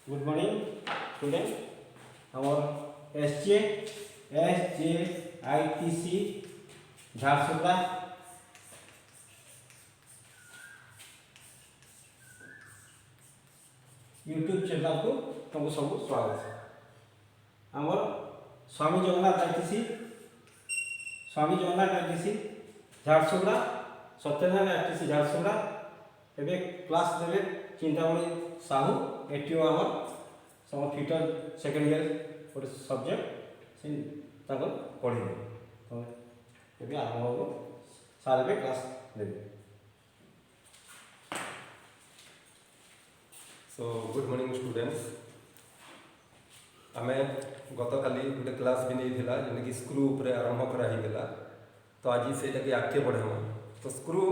Good morning student. Our SJITC Jharsuguda YouTube channel को तुमको सब स्वागत है। आमर स्वामी जगन्नाथ ITC झारसुगुड़ा सत्यनारायण ITC झारसुगुड़ा एबे क्लास देवे चिंतामणि साहू एटीओ आमर सम फिटर सेकेंड ईयर गोटे सब्जेक्ट से पढ़े तो ये आरंभ हो सारे पे क्लास देवे। So good morning students. आमे गत काली गोटे क्लास भी नहीं थिला जेने कि स्क्रू ऊपर आरंभ करा ही गेला तो आज से के आगे बढ़ामा। तो screw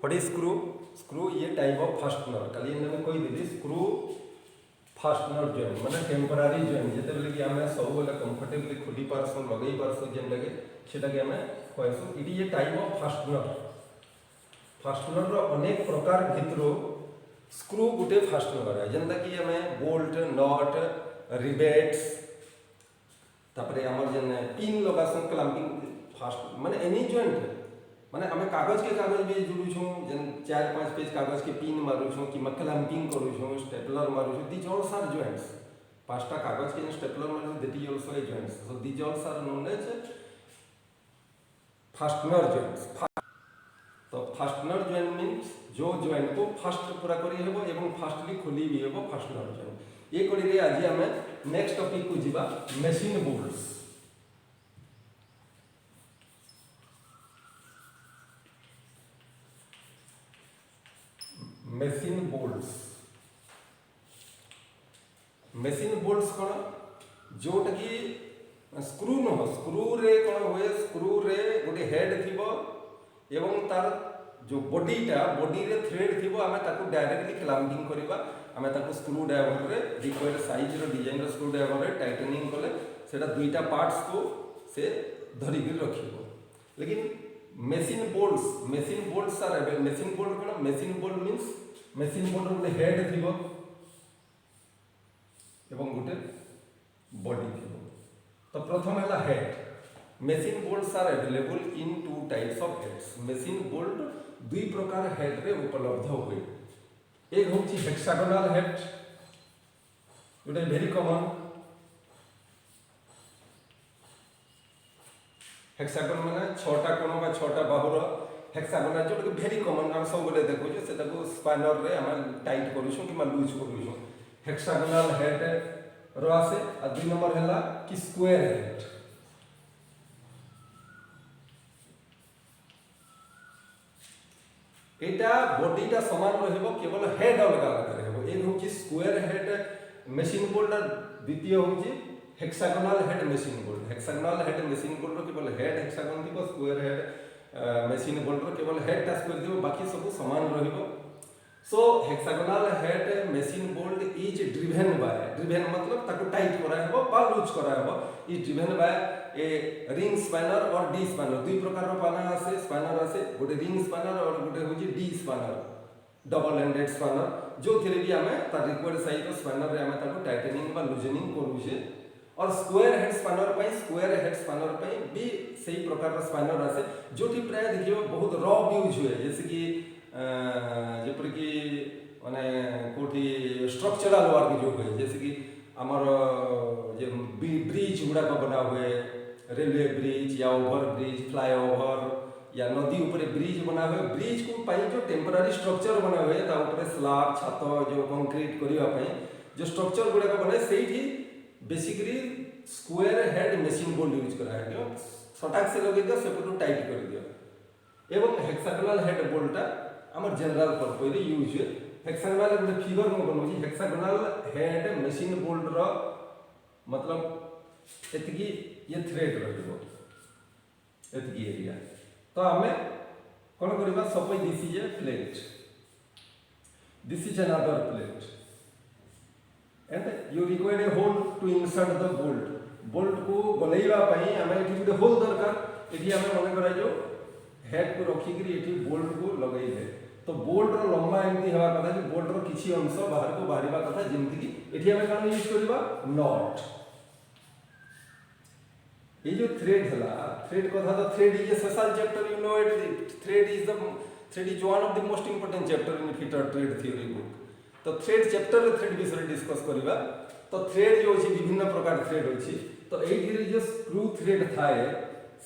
what is screw? Screw ये टाइप ऑफ फास्टनर काली ने कोई देली स्क्रू फास्टनर जॉइंट माने टेम्पररी जॉइंट जेते बेले कि आमे सब बेले कंफर्टेबली खोली पारसो लगई पारसो जेन लगे सेटा के आमे कहसो इडी ये टाइप ऑफ फास्टनर रो अनेक प्रकार भितरो स्क्रू गुटे फास्टनर है जेनता कि हमें बोल्ट नट रिबेट्स तापरे हमर जेन पिन लगासन क्लैंपिंग फास्ट माने एनी जॉइंट माने हमें कागज भी जुड़ू छो जेन 4-5 पेज कागज के पिन मारू छो कि क्लैंपिंग करू छो स्टेपलर मारू छो दीज ऑल आर जॉइंट्स पांचटा कागज के स्टेपलर मारू that is also a joints so these all are known as fastener joints. तो फास्टनर जॉइंट मीन्स जो जॉइंट को फास्ट पूरा करी हेबो एवं फास्टली खोली भी हेबो फास्टनर जॉइंट। ये करी रे आज हमें नेक्स्ट टॉपिक को जीवा मशीन बोल्ट्स। मशीन बोल्ट्स कोन जोट की स्क्रू न हो स्क्रू रे कोन होए स्क्रू रे गोटे हेड थिबो एवं तार जो बॉडी रे थ्रेड थिबो आमे ताकू डायरेक्टली क्लैंपिंग करबा आमे ताकू स्क्रू ड्राइवर रे रिक्वायर्ड साइज रो डिजाइन रो स्क्रू ड्राइवर रे टाइटनिंग कले सेटा दुईटा पार्ट्स को से धरि के रखिबो। लेकिन machine bolts are available. Machine bolt कोन machine bolt means machine bolt रो हेड थिबो एवं गोटे बॉडी थिबो। तो प्रथम हैला head. Machine bolts are available in two types of heads. Machine bolt दुई प्रकार हेड रे उपलब्ध होय। एक होची हेक्सागोनल हेड जोटा वेरी कॉमन। हेक्सागोन माने 6टा कोण बा 6टा बाहुर हेक्सागोनल जोटा वेरी कॉमन हम सब बेले देखो जे सेटा को स्पानर रे हम टाइट करू छु कि लूज करू छु। हेक्सागोनल हेड रो आसे आ दुई नंबर हैला कि स्क्वायर हेड। एटा बॉडीटा समान रहइबो केवल हेड अलग अलग रहइबो। एक होची स्क्वायर हेड मशीन बोल्ट द्वितीय होची hexagonal head machine bolt. Hexagonal head machine bolt रो केवल हेड हेक्सागोन दिबो स्क्वायर हेड मशीन बोल्ट रो केवल हेड टा स्क्वायर दिबो बाकी सब समान रहइबो। So hexagonal head machine bolt is driven मतलब ताको टाइट करा हेबो बा लूज करा हेबो। Is driven by a ring spanner और डी स्पैनर। दुई प्रकार रो पाना आसे स्पैनर आसे गोटे रिंग स्पैनर और गोटे होची D spanner double ended spanner जो थिरे भी हमें ता रिक्वायर्ड साइज रो स्पैनर रे हमें ताको टाइटनिंग बा लूजनिंग करू छे। और स्क्वायर हेड स्पैनर पई भी सही प्रकार रो स्पैनर आसे जोठी प्राय देखियो बहुत र यूज हुए जैसे कि जेपर कि माने कोठी स्ट्रक्चरल वर्क जो हुए जैसे कि हमर जे ब्रिज गुडा को बना हुए रेलवे ब्रिज या ओवर ब्रिज फ्लाईओवर या नदी ऊपर ब्रिज बना हुए ब्रिज को पाई जो टेम्पररी स्ट्रक्चर बना हुए ता ऊपर स्लैब छत जो कंक्रीट करिया पाई जो स्ट्रक्चर गुडा को बने सेठी basically square head machine bolt use करा है क्यों सटाक से लगे दियो सेपटू टाइट कर दियो। एवं हेक्सागोनल हेड बोल्ट हमर जनरल पर्पस रे यूज हुए। हेक्सागोनल गोटे फिगर में बनौजी हेक्सागोनल हेड मशीन बोल्ट रो मतलब एतकी ये थ्रेड रहइबो एतकी एरिया। तो हमें कोन करबा suppose this is a plate this is another plate and you require a hole to insert the bolt को गलेइबा पई हमें एठी गोटे होल दरकार। एठी हमें मन करा जो हेड को रखी करी एठी बोल्ट को लगई दे तो बोल्डर लंबा एमती हवा कथा कि बोल्डर किसी अंश बाहर को बाहरिबा कथा जेमति कि एठी हमें कान यूज करबा नॉट। ये जो थ्रेड हला थ्रेड कथा तो thread is a special chapter you know it thread is one of the most important chapter in fitter trade theory book. तो थ्रेड चैप्टर रे थ्रेड विषय डिस्कस करबा। तो थ्रेड जो अछि विभिन्न प्रकार थ्रेड अछि। तो एठी जो स्क्रू थ्रेड थाए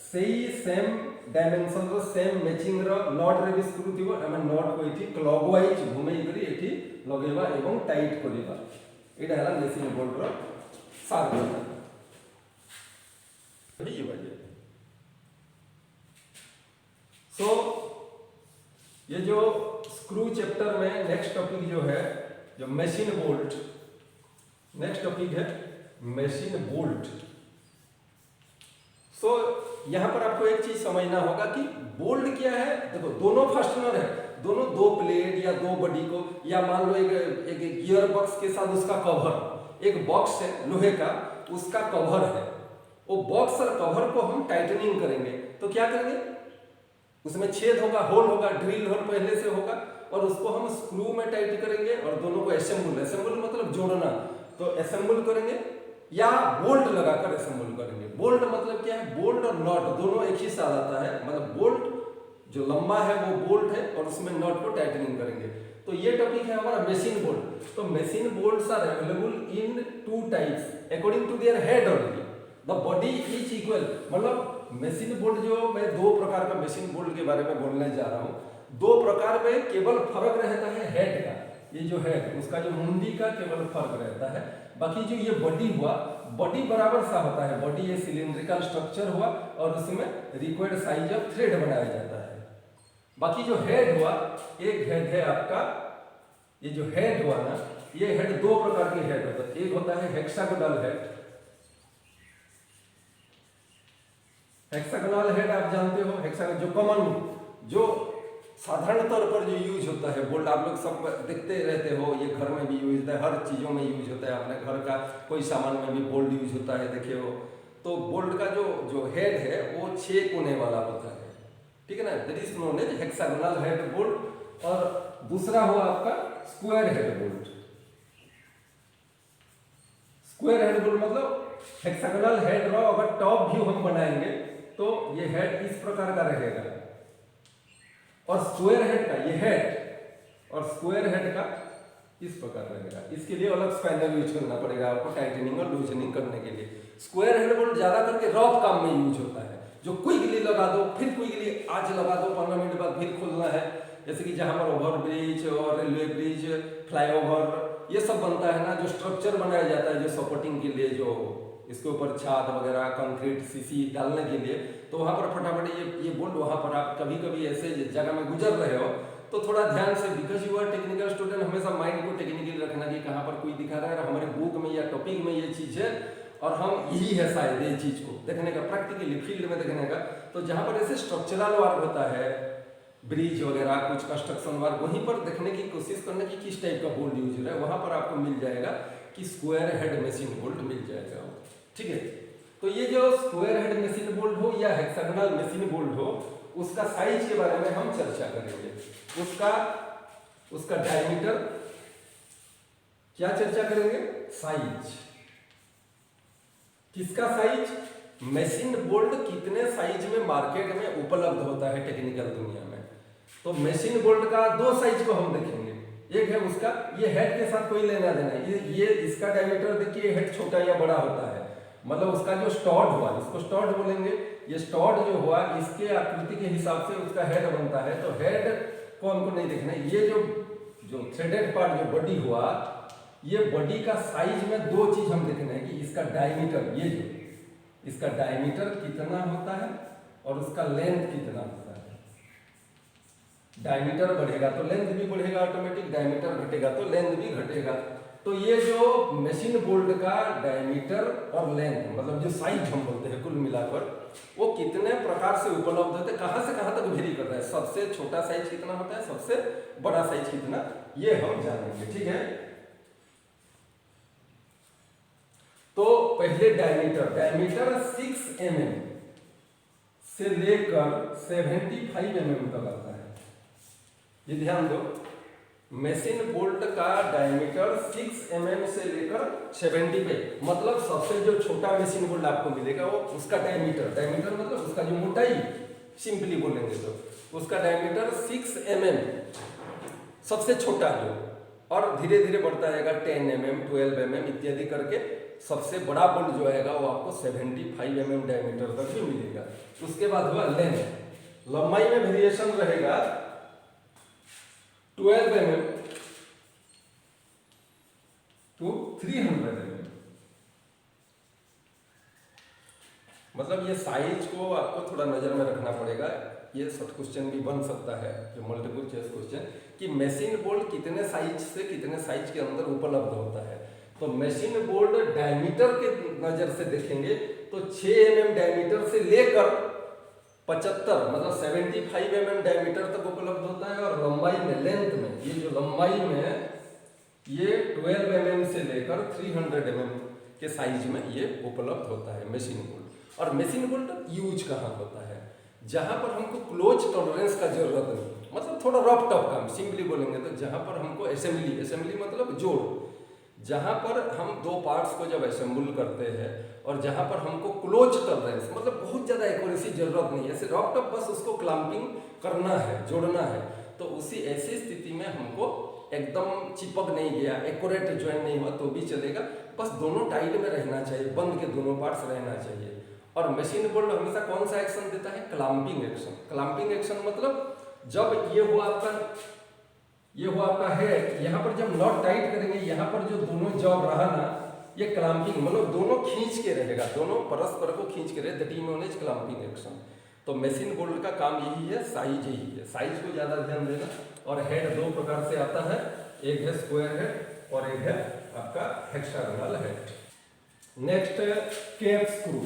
सेही सेम डायमेंशन रो सेम मैचिंग रो नॉट रे भी स्क्रू थिबो हम नॉट को एठी क्लॉकवाइज घुमेई करी एठी लगेबा एवं टाइट करिबा। एटा हला मेशिन बोल्ट रो सार ये वजह। सो ये जो स्क्रू चैप्टर में नेक्स्ट टॉपिक जो है जो मशीन बोल्ट, नेक्स्ट टॉपिक है मशीन बोल्ट। सो यहाँ पर आपको एक चीज समझना होगा कि बोल्ट क्या है। देखो दोनों फास्टनर है, दोनों दो प्लेट या दो बॉडी को, या मान लो एक गियर बॉक्स के साथ उसका कवर, एक बॉक्स है लोहे का उसका कवर है, वो बॉक्स और कवर को हम टाइटनिंग करेंगे तो क्या करेंगे, उसमें छेद होगा, होल होगा, ड्रिल होल पहले से होगा और उसको हम स्क्रू में टाइट करेंगे और दोनों को असेंबल मतलब जोड़ना, तो असेंबल करेंगे या बोल्ट लगाकर असेंबल करेंगे। बोल्ट मतलब क्या है, बोल्ट और नॉट दोनों एक ही साथ आता है, मतलब बोल्ट जो लंबा है वो बोल्ट है और उसमें नॉट को टाइटनिंग करेंगे। तो ये टॉपिक है हमारा मशीन बोल्ट। तो machine bolts are available in two types according to their head only, the body is equal. मतलब मशीन बोल्ट जो मैं दो प्रकार का मशीन बोल्ट के बारे में बोलने जा रहा हूँ, दो प्रकार में केवल फर्क रहता है हेड का, ये जो है उसका जो मुंडी का केवल फर्क रहता है, बाकी जो ये बॉडी हुआ बॉडी बराबर सा होता है। बॉडी ये सिलिंड्रिकल स्ट्रक्चर हुआ और उसमें रिक्वायर्ड साइज ऑफ थ्रेड बनाया जाता है। बाकी जो हेड हुआ, एक हेड है आपका, ये जो हेड हुआ ना, ये हेड दो प्रकार के हेड होता है। एक होता है हेक्सागोनल हेड, हेक्सागोनल हेड आप जानते हो, हेक्सागोनल जो कॉमन जो साधारण तौर पर जो यूज होता है बोल्ट, आप लोग सब देखते रहते हो, ये घर में भी यूज होता है, हर चीज़ों में यूज होता है, अपने घर का कोई सामान में भी बोल्ट यूज होता है, देखे हो। तो बोल्ट का जो हेड है वो 6 कोने वाला होता है, ठीक है ना, that is known as hexagonal head bolt. और दूसरा हुआ आपका square head bolt. Square head bolt मतलब हेक्सागोनल हेड रो अगर टॉप व्यू हम बनाएंगे तो ये हेड इस प्रकार का रहेगा, और स्क्वायर हेड का ये हेड और स्क्वायर हेड का इस प्रकार रहेगा। इसके लिए अलग स्पैनर यूज करना पड़ेगा आपको टाइटनिंग और लूजनिंग करने के लिए। स्क्वायर हेड बोल्ट ज्यादा करके रफ काम में यूज होता है, जो क्विकली लगा दो फिर क्विकली आज लगा दो, 15 मिनट बाद फिर खोलना है, जैसे कि जहां पर ओवर ब्रिज और रेलवे ब्रिज, फ्लाईओवर ये सब बनता है ना, जो स्ट्रक्चर बनाया जाता है जो सपोर्टिंग के लिए, जो इसके ऊपर छात वगैरह कंक्रीट सीसी डालने के लिए, तो वहां पर फटाफट ये बोल्ट वहां पर आप कभी कभी ऐसे जगह में गुजर रहे हो तो थोड़ा ध्यान से, because you are technical student, हमेशा माइंड को टेक्निकली रखना कि कहाँ पर कोई दिखा रहा है, हमारे बुक में या टॉपिक में ये चीज है और हम यही है शायद ये चीज को देखने का, प्रैक्टिकली फील्ड में देखने का। तो जहां पर ऐसे स्ट्रक्चरल वर्क होता है, ब्रिज वगैरह कुछ कंस्ट्रक्शन वर्क, वहीं पर देखने की कोशिश करने की किस टाइप का बोल्ट यूज हो रहा है, वहां पर आपको मिल जाएगा कि स्क्वायर हेड मशीन बोल्ट मिल जाएगा, ठीक है। तो ये जो स्क्वायर हेड मशीन बोल्ट हो या हेक्सागोनल मशीन बोल्ट हो, उसका साइज के बारे में हम चर्चा करेंगे। उसका डायमीटर क्या चर्चा करेंगे, साइज, किसका साइज, मशीन बोल्ट कितने साइज में मार्केट में उपलब्ध होता है टेक्निकल दुनिया में। तो मशीन बोल्ट का दो साइज को हम देखेंगे, एक है उसका, ये हेड के साथ कोई लेना देना, ये इसका डायमीटर देखिए, हेड छोटा या बड़ा होता है, मतलब उसका जो स्टॉड हुआ, इसको स्टॉड बोलेंगे, ये स्टॉड जो हुआ इसके आकृति के हिसाब से उसका हेड बनता है। तो हेड को हमको नहीं देखना, ये जो थ्रेडेड पार्ट जो बॉडी हुआ, ये बॉडी का साइज में दो चीज हम देखना है कि इसका डायमीटर, ये जो इसका डायमीटर कितना होता है और उसका लेंथ कितना होता है। डायमीटर बढ़ेगा तो लेंथ भी बढ़ेगा ऑटोमेटिक, डायमीटर घटेगा तो लेंथ भी घटेगा। तो ये जो मशीन बोल्ट का डायमीटर और लेंथ, मतलब जो साइज हम बोलते हैं कुल मिलाकर, वो कितने प्रकार से उपलब्ध होते हैं, कहां से कहां तक वेरी कर रहा है, सबसे छोटा साइज कितना होता है, सबसे बड़ा साइज कितना, ये हम जानेंगे, ठीक है। तो पहले डायमीटर 6 mm से लेकर 75 mm तक आता है। ये ध्यान दो, मशीन बोल्ट का डायमीटर 6 mm से लेकर 70 पे, मतलब सबसे जो छोटा मशीन बोल्ट आपको मिलेगा वो उसका डायमीटर मतलब उसका जो मोटाई, सिंपली बोलेंगे तो उसका डायमीटर 6 mm सबसे छोटा जो, और धीरे धीरे बढ़ता जाएगा 10 mm 12 mm इत्यादि करके सबसे बड़ा बोल्ट जो आएगा वो आपको 75 mm डायमीटर तक भी मिलेगा। उसके बाद हुआ लेंथ, लंबाई में वेरिएशन रहेगा 12 mm to 300 mm। मतलब ये साइज को आपको थोड़ा नजर में रखना पड़ेगा। ये शॉर्ट क्वेश्चन भी बन सकता है, जो मल्टीपल चॉइस क्वेश्चन, कि मशीन बोल्ट कितने साइज से कितने साइज के अंदर उपलब्ध होता है। तो मशीन बोल्ट डायमीटर के नजर से देखेंगे तो 6 mm डायमीटर से लेकर 75 मतलब 75 mm डायमीटर तक उपलब्ध होता है। और लंबाई में, लेंथ में, ये जो लंबाई में ये 12 mm से लेकर 300 mm के साइज में ये उपलब्ध होता है मशीन बोल्ट। और मशीन बोल्ट यूज कहाँ होता है? जहाँ पर हमको क्लोज टॉलरेंस का जरूरत नहीं, मतलब थोड़ा रफ टफ काम, सिंपली बोलेंगे तो जहाँ पर हमको असेंबली मतलब जोड़, जहाँ पर हम दो पार्ट्स को जब असेंबल करते हैं और जहाँ पर हमको क्लोज टॉलरेंस मतलब बहुत ज़्यादा एक्यूरेसी जरूरत नहीं है, ऐसे रफ टफ बस उसको क्लैंपिंग करना है, जोड़ना है, तो उसी ऐसी स्थिति में हमको एकदम चिपक नहीं गया, एक्यूरेट ज्वाइन नहीं हुआ तो भी चलेगा, बस दोनों टाइट में रहना चाहिए, बंद के दोनों पार्ट्स रहना चाहिए। और मशीन बोल्ट हमेशा कौन सा एक्शन देता है? Clamping action. क्लैंपिंग एक्शन मतलब जब ये हुआ आपका हेड, यहाँ पर जब नॉट टाइट करेंगे, यहाँ पर जो दोनों जॉब रहा ना, ये क्लैंपिंग मतलब दोनों खींच के रहेगा, दोनों परस्पर को खींच के रहे, that is known as clamping action. तो मशीन बोल्ट का काम यही है, साइज यही है, साइज को ज्यादा ध्यान देना। और हेड दो प्रकार से आता है, एक है स्क्वायर हेड और एक है आपका हेक्सागोनल हेड। नेक्स्ट है cap screw.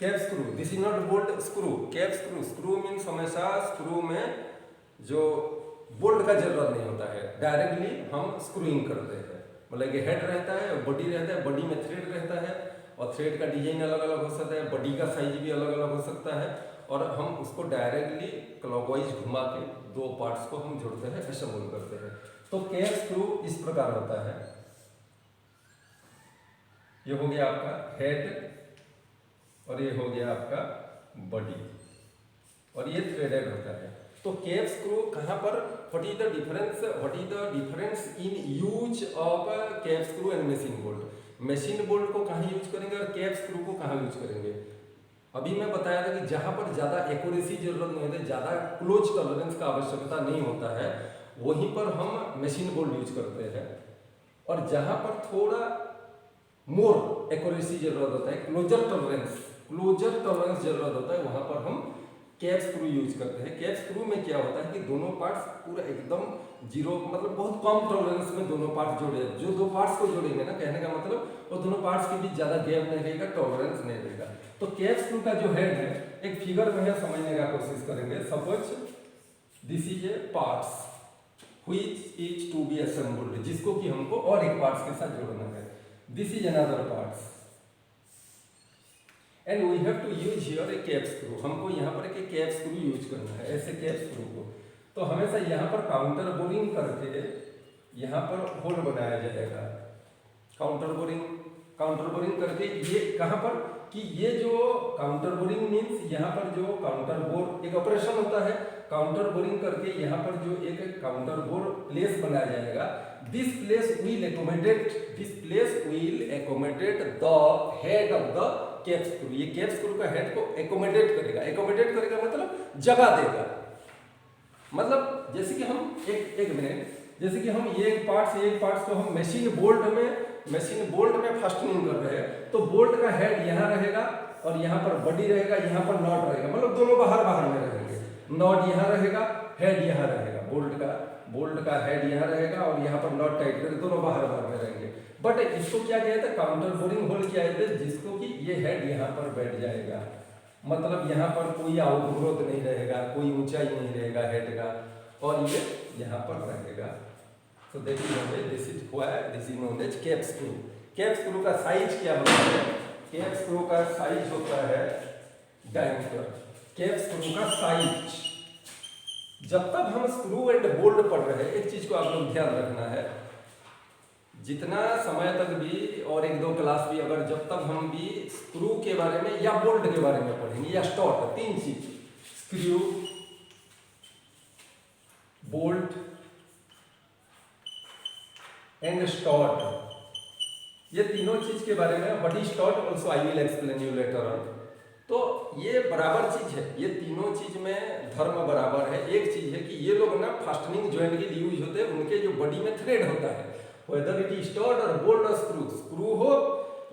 Cap screw, this is not bolt screw, cap screw. Screw means हमेशा स्क्रू में जो बोल्ट का जरूरत नहीं होता है, डायरेक्टली हम स्क्रूइंग करते हैं। मतलब कि हेड रहता है और बॉडी रहता है, बॉडी में थ्रेड रहता है और थ्रेड का डिजाइन अलग अलग हो सकता है, बॉडी का साइज भी अलग अलग हो सकता है, और हम उसको डायरेक्टली क्लॉकवाइज घुमा के दो पार्ट्स को हम जोड़ते हैं, असेंबल करते हैं। तो कैप स्क्रू इस प्रकार होता है, ये हो गया आपका हेड और ये हो गया आपका बॉडी और ये थ्रेडेड होता है। तो कैप स्क्रू कहाँ पर, what is the difference in use of cap screw and machine bolt. Machine bolt को कहाँ यूज करेंगे और कैप स्क्रू को कहाँ यूज करेंगे? अभी मैं बताया था कि जहाँ पर ज़्यादा एक्यूरेसी जरूरत नहीं होती, ज़्यादा क्लोज टॉलरेंस का आवश्यकता नहीं होता है, वहीं पर हम मशीन बोल्ट यूज करते हैं। और जहाँ पर थोड़ा मोर एक्यूरेसी जरूरत होता है, क्लोजर टॉलरेंस जरूरत होता है, वहाँ पर हम कैप स्क्रू यूज करते हैं। कैप स्क्रू में क्या होता है कि दोनों पार्ट्स पूरा एकदम जीरो, मतलब बहुत कम टॉलरेंस में दोनों पार्ट्स जोड़े, जो दो पार्ट्स को जोड़ेंगे ना, कहने का मतलब वो दोनों पार्ट्स के बीच ज्यादा गैप नहीं रहेगा, टॉलरेंस नहीं रहेगा। तो कैप स्क्रू का जो हेड है, एक फिगर में है, समझने का कोशिश करेंगे। Suppose this is a parts which is to be assembled, जिसको कि हमको और एक पार्ट्स के साथ जोड़ना है। This is another parts and we have to use here a cap screw. हमको यहाँ पर एक कैप स्क्रू यूज करना है, ऐसे कैप स्क्रू को। तो हमेशा यहाँ पर काउंटर बोरिंग करके यहाँ पर होल बनाया जाएगा। काउंटर बोरिंग करके ये कहाँ पर कि ये जो काउंटर बोरिंग मीन्स यहाँ पर जो काउंटर बोर एक ऑपरेशन होता है, काउंटर बोरिंग करके यहाँ पर जो एक काउंटर बोर प्लेस बनाया जाएगा। This place will accommodate the head of the cap screw. ये कैप स्क्रू का हेड को एकोमोडेट करेगा मतलब जगह देगा। मतलब जैसे कि हम एक मिनट, जैसे कि हम एक पार्ट्स को हम मशीन बोल्ट में फास्टनिंग कर रहे हैं, तो बोल्ट का हेड यहाँ रहेगा और यहाँ पर बॉडी रहेगा, यहाँ पर नॉट रहेगा, मतलब दोनों बाहर में रहेंगे। नॉट यहाँ रहेगा, हेड यहाँ रहेगा, बोल्ट का हेड यहाँ रहेगा और यहाँ पर नॉट टाइट करके दोनों बाहर में रहेंगे। बट इसको क्या कहते हैं, काउंटर बोरिंग होल किया जाता है, जिसको कि ये हेड यहाँ पर बैठ जाएगा, मतलब यहाँ पर कोई आउटग्रोथ नहीं रहेगा, कोई ऊंचाई नहीं रहेगा हेड का, और ये यहाँ पर रहेगा। तो देखिए this is known as cap screw. Cap screw का साइज क्या होता है? कैप स्क्रू का साइज होता है डायमीटर। कैप स्क्रू का साइज, जब तक हम स्क्रू एंड बोल्ट पढ़ रहे हैं, एक चीज को आप लोग ध्यान रखना है, जितना समय तक भी और एक दो क्लास भी, अगर जब तक हम भी स्क्रू के बारे में या बोल्ट के बारे में पढ़ेंगे या स्टॉट, तीन चीज, स्क्रू, बोल्ट एंड स्टॉट, ये तीनों चीज के बारे में, what is stud also I will explain you later on. तो ये बराबर चीज है, ये तीनों चीज में धर्म बराबर है। एक चीज है कि ये लोग ना फास्टनिंग ज्वाइंट के लिए यूज होते हैं, उनके जो बॉडी में थ्रेड होता है, वेदर इट इज स्टॉट और बोल्ट और स्क्रू, स्क्रू हो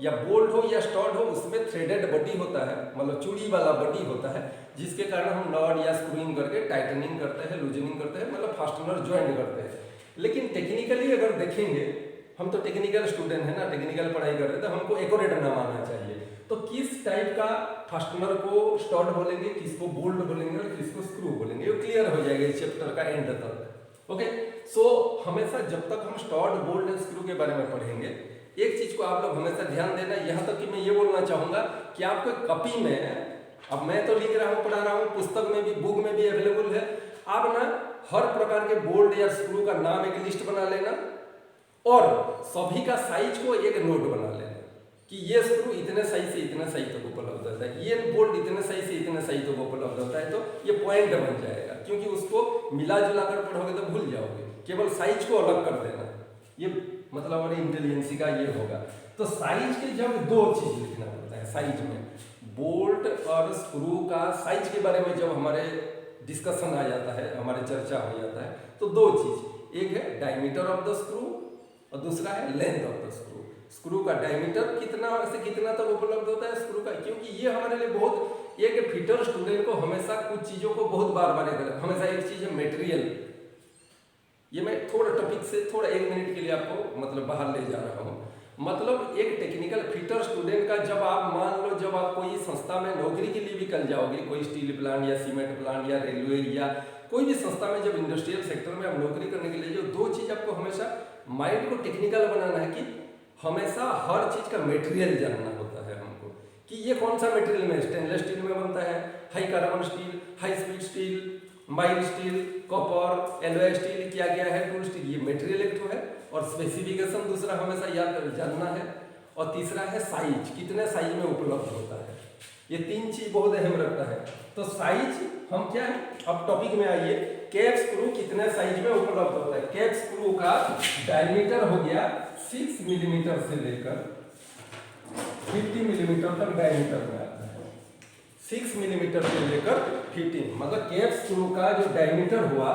या बोल्ट हो या स्टॉट हो, उसमें थ्रेडेड बॉडी होता है, मतलब चूड़ी वाला बॉडी होता है, जिसके कारण हम नॉट या स्क्रूइंग करके टाइटनिंग करते हैं, लूजनिंग करते हैं, मतलब फास्टनर ज्वाइंट करते हैं। लेकिन टेक्निकली अगर देखेंगे, हम तो टेक्निकल स्टूडेंट है ना, टेक्निकल पढ़ाई कर रहे हैं, तो हमको एक्यूरेट नाम आना चाहिए। तो किस टाइप का फास्टनर को स्टॉट बोलेंगे, किसको बोल्ट बोलेंगे और किसको स्क्रू बोलेंगे, ये क्लियर हो जाएगा इस चैप्टर का एंड तक। ओके, सो हमेशा जब तक हम स्टॉट, बोल्ट एंड स्क्रू के बारे में पढ़ेंगे, एक चीज को आप लोग हमेशा ध्यान देना, यहाँ तक कि मैं ये बोलना चाहूंगा कि आपको कॉपी में, अब मैं तो लिख रहा हूँ, पढ़ा रहा हूँ, पुस्तक में भी, बुक में भी अवेलेबल है, आप ना हर प्रकार के बोल्ट या स्क्रू का नाम एक लिस्ट बना लेना और सभी का साइज को एक नोट बना लेना कि ये स्क्रू इतने साइज से इतने साइज तक उपलब्ध होता है, ये बोल्ट इतने साइज से इतने साइज तक उपलब्ध होता है, तो ये पॉइंट बन जाएगा, क्योंकि उसको मिला जुला कर पढ़ोगे तो भूल जाओगे, केवल साइज को अलग कर देना, ये मतलब हमारी इंटेलिजेंसी का ये होगा। तो साइज के जब दो चीज लिखना पड़ता है साइज में, बोल्ट और स्क्रू का साइज के बारे में जब हमारे डिस्कशन आ जाता है, हमारे चर्चा हो जाता है, तो दो चीज, एक है डायमीटर ऑफ द स्क्रू और दूसरा है length of the screw. Screw का डायमीटर कितना से कितना तक उपलब्ध होता है स्क्रू का, क्योंकि ये हमारे लिए बहुत, एक फिटर स्टूडेंट को हमेशा कुछ चीजों को बहुत बार बार हमेशा, एक चीज है मटेरियल, ये मैं थोड़ा टॉपिक से थोड़ा 1 मिनट के लिए आपको मतलब बाहर ले जा रहा हूँ। मतलब एक टेक्निकल फिटर स्टूडेंट का, जब आप मान लो जब आप कोई संस्था में नौकरी के लिए भी कल जाओगे, कोई स्टील प्लांट या सीमेंट प्लांट या रेलवे या कोई भी संस्था में, जब इंडस्ट्रियल सेक्टर में आप नौकरी करने के लिए, जो दो चीज आपको हमेशा माइंड को टेक्निकल बनाना है कि हमेशा हर चीज का मटेरियल जानना होता है हमको, कि ये कौन सा मटेरियल में, स्टेनलेस स्टील में बनता है, high carbon steel, high speed steel, mild steel, copper, alloy steel, क्या क्या है, टूल स्टील, ये मटेरियल एक तो है, और स्पेसिफिकेशन दूसरा हमेशा याद जानना है, और तीसरा है साइज, कितने साइज में उपलब्ध होता है, ये तीन चीज बहुत अहम रखता है। तो साइज हम क्या है, अब टॉपिक में आइए, कैप स्क्रू कितने साइज में उपलब्ध होता है। कैप स्क्रू का डायमीटर हो गया 6 मिलीमीटर से लेकर 50 मिलीमीटर तक डायमीटर में आता है, 6 मिलीमीटर से लेकर 15, मतलब कैप स्क्रू का जो डायमीटर हुआ,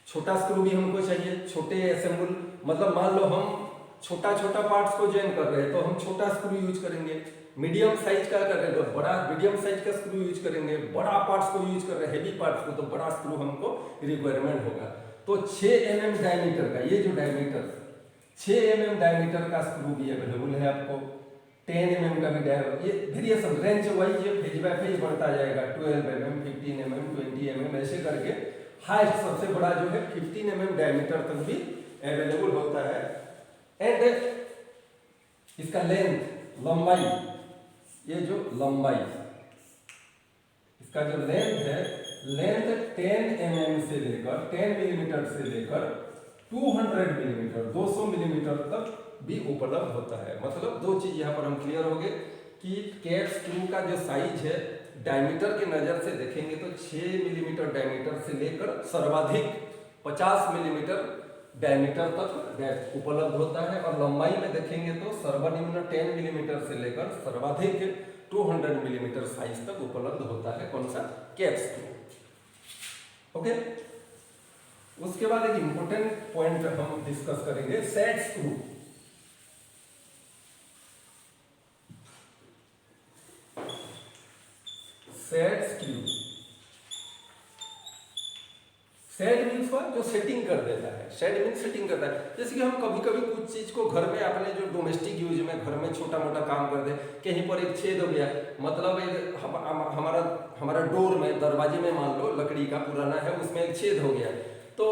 छोटा स्क्रू भी हमको चाहिए, छोटे असेंबल, मतलब मान लो हम छोटा छोटा पार्ट्स को जॉइन कर रहे हैं तो हम छोटा स्क्रू यूज करेंगे, मीडियम साइज का कर रहे हैं तो बड़ा मीडियम साइज का स्क्रू यूज करेंगे, बड़ा पार्ट्स को यूज कर रहे हैं, हेवी पार्ट्स को, तो बड़ा स्क्रू हमको रिक्वायरमेंट होगा। तो 6 mm डायमीटर का, ये जो डायमीटर 6 mm डायमीटर का स्क्रू भी अवेलेबल है आपको, 10 mm का भी डायमीटर, ये वेरिएशन रेंज वाइज ये फेज बाय फेज बढ़ता जाएगा, 12 mm, 15 mm, 20 mm, ऐसे करके हाईएस्ट सबसे बड़ा जो है 15 mm डायमीटर तक भी अवेलेबल होता है। एंड इसका लेंथ, लंबाई, ये जो लंबाई, इसका जो लेंथ है, लेंथ 10 mm से लेकर 10 मिलीमीटर से लेकर 200 मिलीमीटर 200 मिलीमीटर तक भी उपलब्ध होता है। मतलब दो चीज यहाँ पर हम क्लियर हो गए कि कैप स्क्रू का जो साइज है, डायमीटर की नजर से देखेंगे तो 6 मिलीमीटर डायमीटर से लेकर सर्वाधिक 50 मिलीमीटर डायमीटर तक उपलब्ध होता है, और लंबाई में देखेंगे तो सर्वनिम्न 10 मिलीमीटर से लेकर सर्वाधिक 200 मिलीमीटर साइज तक उपलब्ध होता है। कौन सा? Cap screw. ओके, उसके बाद एक इंपॉर्टेंट पॉइंट हम डिस्कस करेंगे, set screw. Set screw, set means जो सेटिंग कर देता है, सेट मीन्स सेटिंग करता है। जैसे कि हम कभी कभी कुछ चीज को घर में अपने जो डोमेस्टिक यूज में घर में छोटा मोटा काम कर दे, कहीं पर एक छेद हो गया, मतलब एक हमारा डोर में, दरवाजे में मान लो लकड़ी का पुराना है, उसमें एक छेद हो गया, तो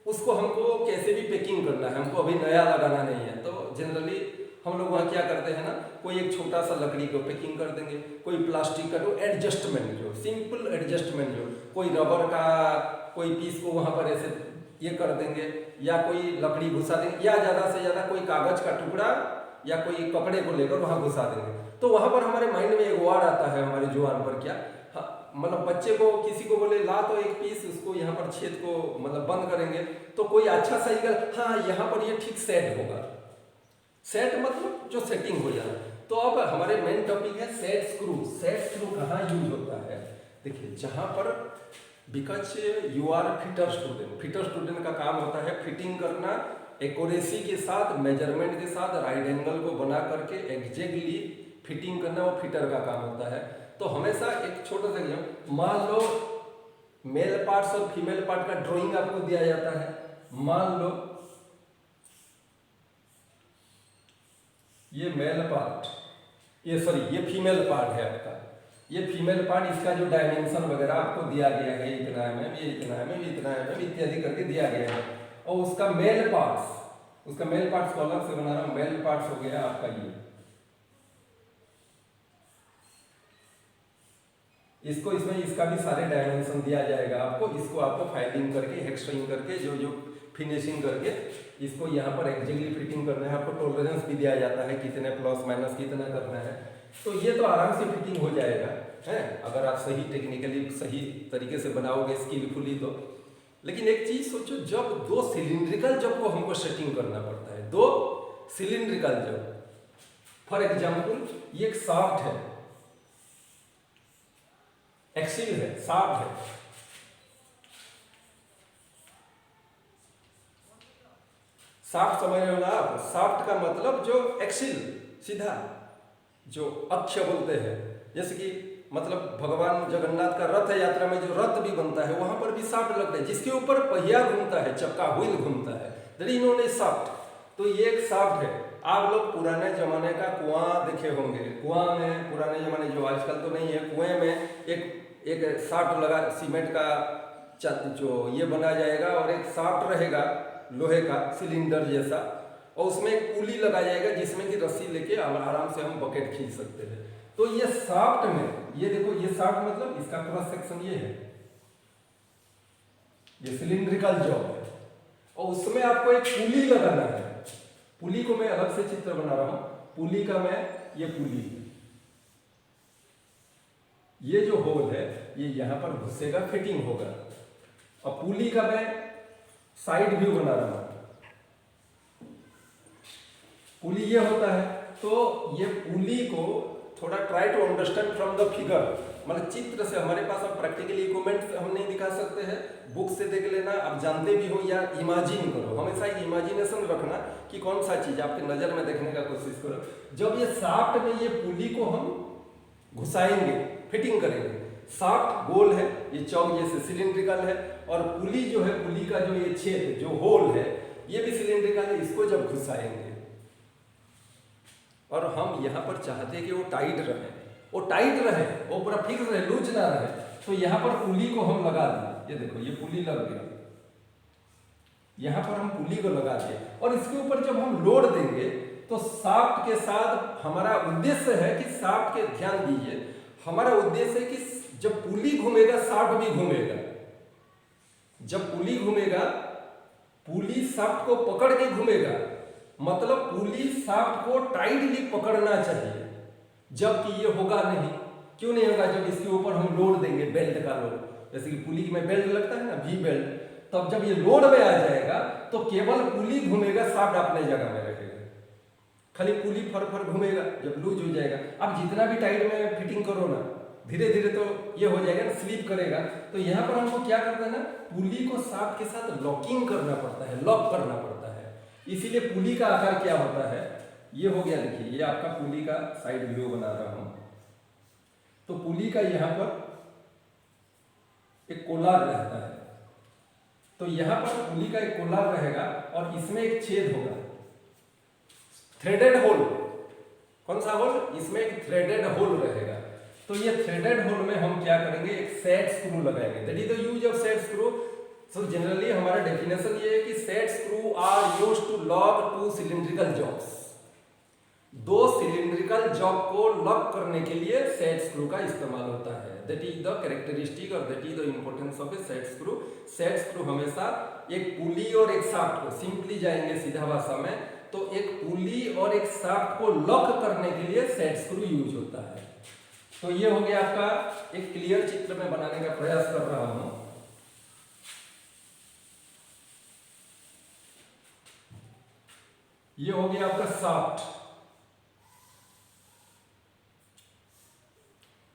उसको हमको कैसे भी पैकिंग करना है, हमको अभी नया लगाना नहीं है, तो जनरली हम लोग वहाँ क्या करते हैं ना, कोई एक छोटा सा लकड़ी को पैकिंग कर देंगे, कोई प्लास्टिक का जो एडजस्टमेंट, जो सिंपल एडजस्टमेंट, जो कोई रबर का कोई पीस को वहाँ पर ऐसे ये कर देंगे, या कोई लकड़ी घुसा देंगे, या ज़्यादा से ज़्यादा कोई कागज का टुकड़ा या कोई कपड़े को लेकर वहाँ घुसा देंगे। तो वहाँ पर हमारे माइंड में एक वार आता है हमारे जुबान पर, क्या मतलब बच्चे को किसी को बोले ला तो एक पीस, उसको यहाँ पर छेद को मतलब बंद करेंगे तो कोई अच्छा सही कर, हाँ यहाँ पर ये ठीक सेट होगा। सेट मतलब जो सेटिंग हो जाना। तो अब हमारे मेन टॉपिक है सेट स्क्रू। सेट स्क्रू कहाँ यूज होता है? देखिए, जहाँ पर because you are fitter student, fitter student का काम होता है फिटिंग करना, एक्यूरेसी के साथ, मेजरमेंट के साथ, राइट एंगल को बना करके एग्जैक्टली फिटिंग करना, वो फिटर का काम होता है। तो हमेशा एक छोटा सा एग्जाम्पल, मान लो मेल पार्ट्स और फीमेल पार्ट का ड्राइंग आपको दिया जाता है। मान लो ये मेल पार्ट, ये फीमेल पार्ट है आपका। ये फीमेल पार्ट, इसका जो डायमेंशन वगैरह आपको दिया गया है, इतना mm, ये इतना mm, इतना mm इत्यादि करके दिया गया है। और उसका मेल पार्ट्स को अलग से बना रहा हूं। मेल पार्ट्स हो गया आपका ये, इसको इसमें इसका भी सारे डायमेंशन दिया जाएगा आपको। इसको आपको फाइलिंग करके, हेक्स्ट्रिंग करके, जो फिनिशिंग करके इसको यहाँ पर एग्जैक्टली फिटिंग करना है। आपको टॉलरेंस भी दिया जाता है, कितने प्लस माइनस कितना करना है। तो ये तो आराम से फिटिंग हो जाएगा है, अगर आप सही टेक्निकली सही तरीके से बनाओगे स्किलफुली तो। लेकिन एक चीज सोचो, जब दो सिलिंड्रिकल जब को हमको सेटिंग करना पड़ता है, दो सिलिंड्रिकल जब, फॉर एग्जाम्पल ये एक शाफ्ट है, एक्सिल है, शाफ्ट है, शाफ्ट समझ रहे हो ना आप? शाफ्ट का मतलब जो एक्सिल, सीधा, जो अक्ष बोलते हैं। जैसे कि मतलब भगवान जगन्नाथ का रथ यात्रा में जो रथ भी बनता है, वहां पर भी शाफ्ट लगता है, जिसके ऊपर पहिया घूमता है, चक्का व्हील घूमता है, that is known as shaft. तो ये एक शाफ्ट है। आप लोग पुराने जमाने का कुआं देखे होंगे। कुआं में, पुराने जमाने, जो आजकल तो नहीं है, कुएं में एक शाफ्ट लगा, सीमेंट का जो ये बना जाएगा और एक शाफ्ट रहेगा लोहे का सिलेंडर जैसा, और उसमें एक पुली लगा जाएगा जिसमें कि रस्सी लेके आराम से हम बकेट खींच सकते हैं। तो ये शाफ्ट में, ये देखो, ये शाफ्ट मतलब इसका क्रॉस सेक्शन ये है, ये सिलिंड्रिकल जॉब है, और उसमें आपको एक पुली लगाना है। पुली को मैं अलग से चित्र बना रहा हूं। पुली का मैं, ये पुली, ये जो होल है ये यहां पर घुसेगा, फिटिंग होगा। और पुली का मैं साइड व्यू बना रहा हूं। पुली ये होता है। तो ये पुली को थोड़ा try to understand from the figure, मतलब चित्र से। हमारे पास अब प्रैक्टिकली इक्विपमेंट हम नहीं दिखा सकते हैं, बुक से देख लेना, आप जानते भी हो, या इमेजिन करो। हमेशा इमेजिनेशन रखना कि कौन सा चीज आपके नजर में देखने का कोशिश करो। जब ये शाफ्ट में ये पुली को हम घुसाएंगे, फिटिंग करेंगे, शाफ्ट गोल है, ये चौक जैसे सिलिंड्रिकल है, और पुली जो है, पुली का जो ये छेद, जो होल है, ये भी सिलिंड्रिकल है। इसको जब घुसाएंगे, और हम यहाँ पर चाहते हैं कि वो टाइट रहे, वो टाइट रहे, वो पूरा फिक्स रहे, लूज ना रहे, तो यहाँ पर पुली को हम लगा दें। ये देखो, ये पुली लग गया, यहाँ पर हम पुली को लगा दिए, और इसके ऊपर जब हम लोड देंगे तो शाफ्ट के साथ हमारा उद्देश्य है कि शाफ्ट के, ध्यान दीजिए, हमारा उद्देश्य है कि जब पुली घूमेगा शाफ्ट भी घूमेगा। जब पुली घूमेगा, पुली शाफ्ट को पकड़ के घूमेगा, मतलब पुली शाफ्ट को टाइटली पकड़ना चाहिए। जबकि ये होगा नहीं। क्यों नहीं होगा? जब इसके ऊपर हम लोड देंगे, बेल्ट का लोड, जैसे कि पुली में बेल्ट लगता है ना, वी बेल्ट, तब जब ये लोड में आ जाएगा तो केवल पुली घूमेगा, शाफ्ट अपने जगह में रहेगा, खाली पुली फर फर घूमेगा। जब लूज हो जाएगा, आप जितना भी टाइट में फिटिंग करो ना, धीरे धीरे तो ये हो जाएगा ना, स्लिप करेगा। तो यहाँ पर हमको क्या करना है ना, पुली को शाफ्ट के साथ लॉकिंग करना पड़ता है, लॉक करना पड़ता है। इसीलिए पुली का आकार क्या होता है, ये हो गया। देखिए, ये आपका पुली का साइड व्यू बना रहा हूं। तो पुली का यहां पर एक कोलार रहता है, तो यहां पर पुली का एक कोलार रहेगा, और इसमें एक छेद होगा, थ्रेडेड होल। कौन सा होल? इसमें एक थ्रेडेड होल रहेगा। तो ये थ्रेडेड होल में हम क्या करेंगे, एक सेट स्क्रू लगाएंगे। That is the use of set screw. So generally हमारा डेफिनेशन ये है कि set screw are used to lock to cylindrical jobs. दो सिलिंड्रिकल जॉब को लॉक करने के लिए सेट स्क्रू का इस्तेमाल होता है। दैट इज द कैरेक्टरिस्टिक और that is the importance of a set screw. Set screw हमेशा एक पुली और एक शाफ्ट को, सिंपली जाएंगे सीधा भाषा में, तो एक पुली और एक शाफ्ट को लॉक करने के लिए सेट स्क्रू यूज होता है। तो ये हो गया आपका एक क्लियर चित्र में बनाने का प्रयास कर रहा हूं। ये हो गया आपका शाफ्ट।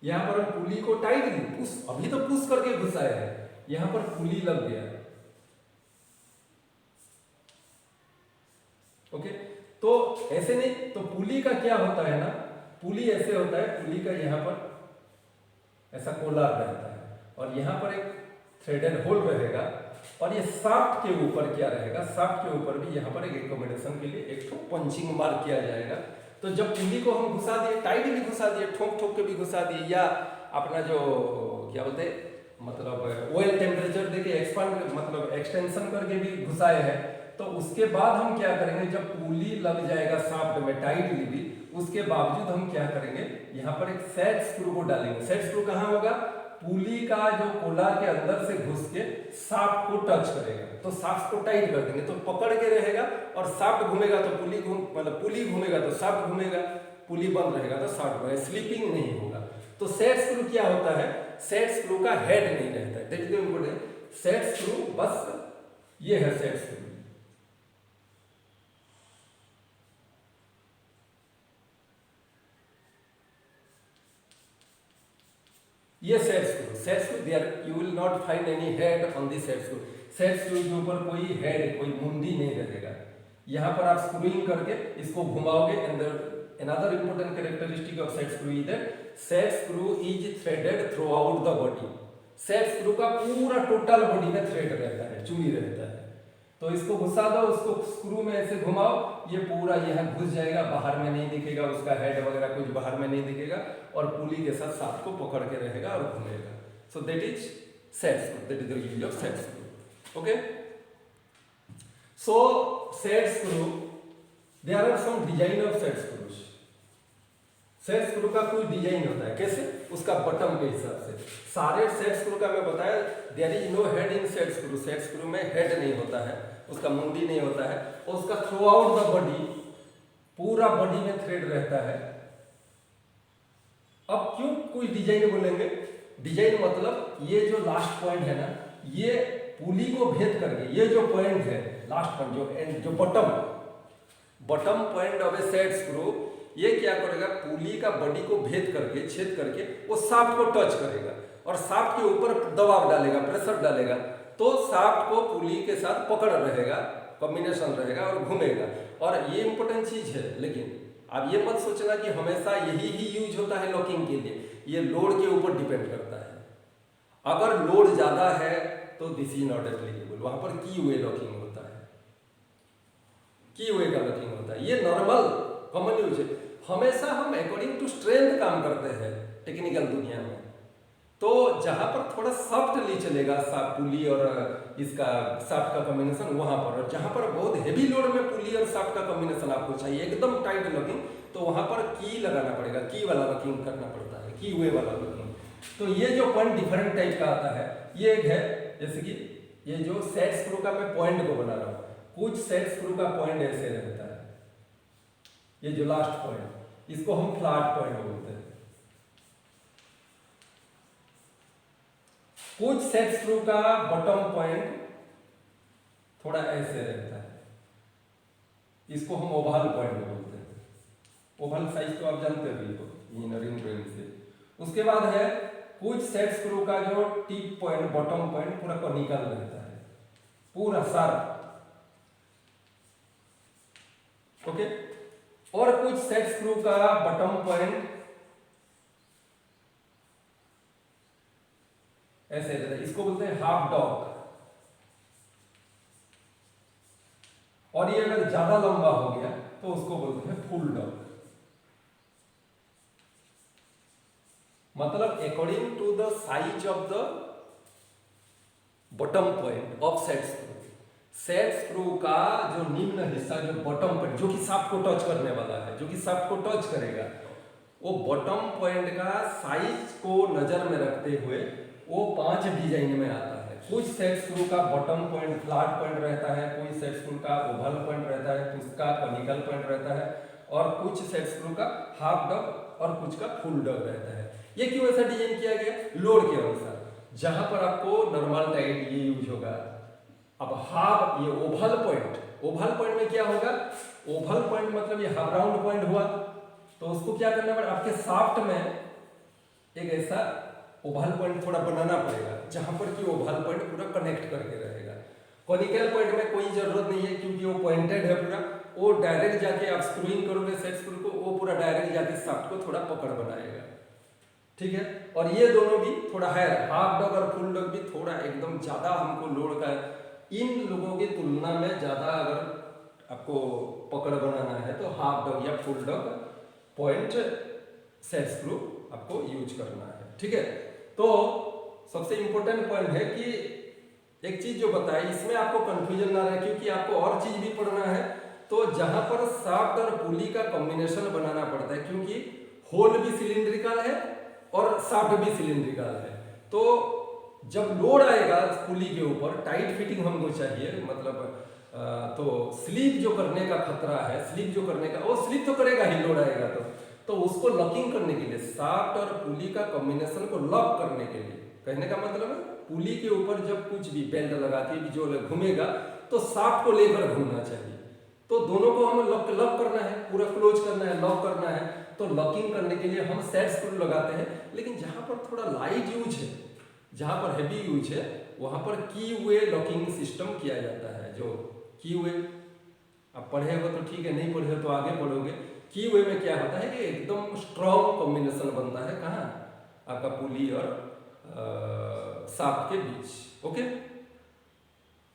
यहां पर हम पुली को टाइटली पुश, अभी तो पुश करके घुसाए हैं, यहां पर पुली लग गया। ओके, तो ऐसे नहीं, तो पुली का क्या होता है ना, पुली ऐसे होता है, पुली का यहां पर ऐसा कोलार रहता है और यहां पर एक थ्रेडेड होल रहेगा और ये शाफ्ट के ऊपर क्या रहेगा, शाफ्ट के ऊपर भी यहां पर एक एकोमोडेशन के लिए एक पंचिंग मार्क किया जाएगा। तो जब पुली को हम घुसा दिए, टाइटली घुसा दिए, ठोक ठोक के भी घुसा दिए, या अपना जो क्या बोलते हैं मतलब ऑयल टेम्परेचर देके एक्सपांड मतलब एक्सटेंशन करके भी घुसाए हैं, तो उसके बाद हम क्या करेंगे, जब पुली लग जाएगा शाफ्ट में टाइटली भी, उसके बावजूद हम क्या करेंगे, यहाँ पर एक सेट स्क्रू को डालेंगे। सेट स्क्रू कहाँ होगा, पुली का जो कोलार के अंदर से घुस के शाफ्ट को टच करेगा, तो शाफ्ट को टाइट कर देंगे, तो पकड़ के रहेगा और शाफ्ट घूमेगा तो पुली मतलब पुली घूमेगा तो शाफ्ट घूमेगा, पुली बंद रहेगा तो शाफ्ट घूमेगा, स्लिपिंग नहीं होगा। तो सेट स्क्रू क्या होता है, सेट स्क्रू का हेड नहीं रहता है, that is important. Set screw बस ये है सेट स्क्रू। ये set screw there you will not find any head on this set screw. Set screw के ऊपर कोई हेड, कोई मुंडी नहीं रहेगा। यहाँ पर आप स्क्रूइंग करके इसको घुमाओगे, and another important characteristic of set screw is that set screw is threaded throughout the body। Set screw का पूरा टोटल बॉडी में थ्रेड रहता है, चूड़ी रहता है। तो इसको घुसा दो, उसको स्क्रू में ऐसे घुमाओ, ये पूरा यहाँ घुस जाएगा, बाहर में नहीं दिखेगा, उसका हेड वगैरह कुछ बाहर में नहीं दिखेगा और पुली के साथ शाफ्ट को पकड़ के रहेगा और घूमेगा। So that is set screw, that is the use of set screw. Okay, so set screw, there are some design of set screws. Set screw का कोई डिजाइन होता है, कैसे, उसका बटन के हिसाब से। सारे सेट स्क्रू का मैं बताया, there is no head in set screw. Set screw में हेड नहीं होता है, उसका मुंडी नहीं होता है, और उसका थ्रू आउट द बॉडी, पूरा बॉडी में थ्रेड रहता है। अब क्यों कोई डिजाइन बोलेंगे, डिजाइन मतलब ये जो लास्ट पॉइंट है ना, ये पुली को भेद करके, ये जो पॉइंट है लास्ट पॉइंट, जो एंड, जो bottom point of a set screw, ये क्या करेगा, पुली का बॉडी को भेद करके, छेद करके वो शाफ्ट को टच करेगा और शाफ्ट के ऊपर दबाव डालेगा, प्रेशर डालेगा, तो शाफ्ट को पुली के साथ पकड़ रहेगा, कॉम्बिनेशन रहेगा और घूमेगा। और ये इंपॉर्टेंट चीज है, लेकिन अब ये मत सोचना कि हमेशा यही ही यूज होता है लॉकिंग के लिए, ये लोड के ऊपर डिपेंड करता है। अगर लोड ज्यादा है तो दिस इज नॉट एप्लीकेबल, वहां पर की वे लॉकिंग होता है, की वे का लॉकिंग होता है। ये नॉर्मल कॉमन यूज है, हमेशा हम अकॉर्डिंग टू स्ट्रेंथ काम करते हैं टेक्निकल दुनिया में। तो जहां पर थोड़ा सॉफ्टली चलेगा पुली और इसका शाफ्ट का कॉम्बिनेशन, वहां पर, और जहां पर बहुत हेवी लोड में पुली और शाफ्ट का कॉम्बिनेशन आपको चाहिए, एकदम टाइट लॉकिंग, तो वहां पर की लगाना पड़ेगा, की वाला लॉकिंग करना पड़ता है, की वे वाला लॉकिंग। तो ये जो पॉइंट डिफरेंट टाइप का आता है, ये एक है, जैसे कि ये जो सेट स्क्रू का मैं पॉइंट को बना रहा हूं, कुछ सेट स्क्रू का पॉइंट ऐसे रहता है, ये जो लास्ट पॉइंट, इसको हम फ्लैट पॉइंट बोलते हैं। कुछ सेट स्क्रू का बॉटम पॉइंट थोड़ा ऐसे रहता है, इसको हम ओवल पॉइंट बोलते हैं। ओवल साइज तो आप जानते हो इंजीनियरिंग ड्राइंग से। उसके बाद है कुछ सेट स्क्रू का जो टिप पॉइंट, बॉटम पॉइंट पूरा कॉनिकल रहता है, पूरा शार्प। ओके, और कुछ सेट स्क्रू का बॉटम पॉइंट ऐसे रहता है, इसको बोलते हैं हाफ डॉग। और ये अगर ज्यादा लंबा हो गया तो उसको बोलते हैं फुल डॉग। मतलब according to the size of the bottom point of set screw, set screw का जो निम्न हिस्सा, जो बॉटम पॉइंट, जो कि शाफ्ट को टच करने वाला है, जो कि शाफ्ट को टच करेगा, वो बॉटम पॉइंट का साइज को नजर में रखते हुए वो 5 डिजाइन में आता है। कुछ सेट स्क्रू का बॉटम पॉइंट फ्लैट पॉइंट रहता है, कुछ सेट स्क्रू का ओवल पॉइंट रहता है, कुछ का कॉनिकल पॉइंट रहता है, और कुछ सेट स्क्रू का हाफ डग और कुछ का फुल डग रहता है। ये क्यों ऐसा डिजाइन किया गया? लोड के अनुसार। जहां पर आपको नॉर्मल टाइट ये यूज होगा, अब हाफ ये ओवल पॉइंट में क्या होगा? ओवल पॉइंट मतलब ये हाफ राउंड पॉइंट हुआ, तो उसको क्या करना पड़ेगा? आपके शाफ्ट में एक ऐसा ओवल पॉइंट थोड़ा बनाना पड़ेगा जहां पर कि ओवल पॉइंट पूरा कनेक्ट करके रहेगा। कॉनिकल पॉइंट में कोई जरूरत नहीं है क्योंकि वो पॉइंटेड है पूरा, वो डायरेक्ट जाके आप स्क्रूइंग करोगे सेट स्क्रू को, वो पूरा डायरेक्ट जाके शाफ्ट को थोड़ा पकड़ बनाएगा, ठीक है। और ये दोनों भी थोड़ा है, हाफ डग और फुल डग भी थोड़ा एकदम ज्यादा हमको लोड का, इन लोगों की तुलना में ज्यादा अगर आपको पकड़ बनाना है तो हाफ डग या फुल डग पॉइंट सेट स्क्रू आपको यूज करना है, ठीक है। तो सबसे इंपॉर्टेंट पॉइंट है कि एक चीज जो बताई, इसमें आपको कंफ्यूजन ना रहे क्योंकि आपको और चीज भी पढ़ना है। तो जहां पर शाफ्ट और पुली का कॉम्बिनेशन बनाना पड़ता है, क्योंकि होल भी सिलिंड्रिकल है और शाफ्ट भी सिलिंड्रिकल है, तो जब लोड आएगा पुली के ऊपर, टाइट फिटिंग हमको चाहिए, मतलब तो स्लिप जो करने का खतरा है, स्लिप जो करने का, वो स्लिप तो करेगा ही लोड आएगा तो उसको लॉकिंग करने के लिए, शाफ्ट और पुली का कॉम्बिनेशन को लॉक करने के लिए, कहने का मतलब है पुली के ऊपर जब कुछ भी बेल्ट लगा के भी जो घूमेगा तो शाफ्ट को लेकर घूमना चाहिए। तो दोनों को हमें लॉक करना है, पूरा क्लोज करना है, लॉक करना है। तो लॉकिंग करने के लिए हम सेट स्क्रू लगाते हैं, लेकिन जहां पर थोड़ा लाइट यूज है, जहां पर हैवी यूज है, वहां पर की वे लॉकिंग सिस्टम किया जाता है। जो की वे आप पढ़े हो तो ठीक है, नहीं पढ़े हो तो आगे पढ़ोगे। की वे में क्या होता है कि एकदम स्ट्रॉन्ग कॉम्बिनेशन बनता है, कहाँ? आपका पुली और शाफ्ट के बीच, ओके,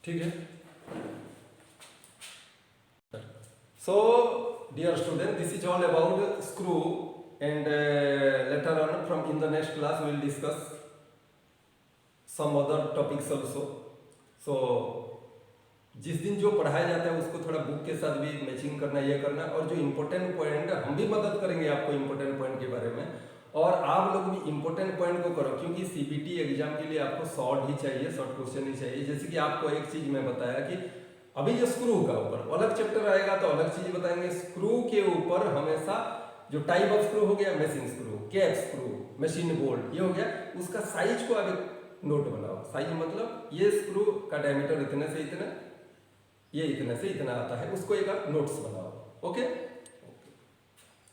ठीक है। So dear student, this is all about screw, and later on from in the next class we will discuss some other topics also. So जिस दिन जो पढ़ाया जाता है उसको थोड़ा बुक के साथ भी मैचिंग करना, ये करना, और जो इम्पोर्टेंट पॉइंट हम भी मदद करेंगे आपको इम्पोर्टेंट पॉइंट के बारे में, और आप लोग भी इम्पोर्टेंट पॉइंट को करो, क्योंकि सीबीटी एग्जाम के लिए आपको शॉर्ट ही चाहिए, शॉर्ट क्वेश्चन ही चाहिए। जैसे कि आपको एक चीज मैं बताया कि अभी जो स्क्रू का ऊपर अलग चैप्टर आएगा तो अलग चीज बताएंगे। स्क्रू के ऊपर हमेशा जो टाइप ऑफ स्क्रू हो गया, machine screw, cap screw, machine bolt, ये हो गया, उसका साइज को आगे नोट बनाओ। साइज मतलब ये स्क्रू का डायमीटर इतने से इतना, ये इतने से इतना आता है, उसको एक आप नोट्स बनाओ, ओके।